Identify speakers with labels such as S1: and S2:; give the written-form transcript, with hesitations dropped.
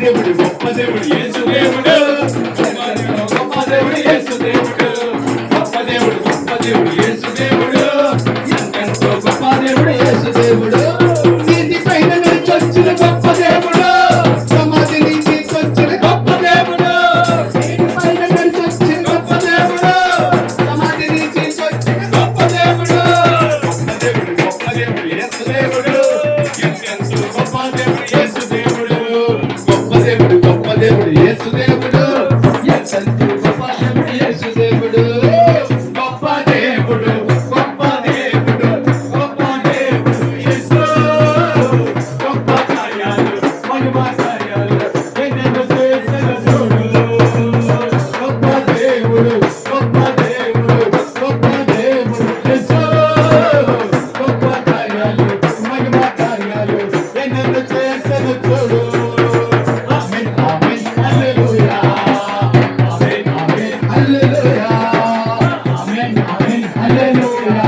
S1: దేవుడు గొప్ప దేవుడు యేసు దేవుడు గొప్ప దేవుడు యేసు దేవుడు గొప్ప దేవుడు యేసు దేవుడు ఎంతో గొప్ప దేవుడు యేసు దేవుడు నీతి పైన నడిచొచ్చిన గొప్ప దేవుడు సమాధి నుంచి వచ్చిన గొప్ప దేవుడు నీతి పైన నడిచొచ్చిన గొప్ప దేవుడు సమాధి నుంచి వచ్చిన గొప్ప దేవుడు యేసు దేవుడు ఎంతో గొప్ప దేవుడు యేసు దేవుడు గొప్ప దేవుడు యేసు దేవుడు ఎంతో గొప్ప దేవుడు యేసు దేవుడు గొప్ప దేవుడు గొప్ప దేవుడు గొప్ప దేవుడు యేసు గొప్ప కార్యాలు మహిమా కార్యాలు ఎన్నెన్నో చేసిన చూడు గొప్ప దేవుడు గొప్ప దేవుడు గొప్ప దేవుడు యేసు గొప్ప కార్యాలు మహిమా కార్యాలు ఎన్నెన్నో చేసిన చూడు ఆమేన్ ఆమేన్ హల్లెలూయా ఆమేన్ ఆమేన్ హల్లెలూయా ఆమేన్ ఆమేన్ హల్లెలూయా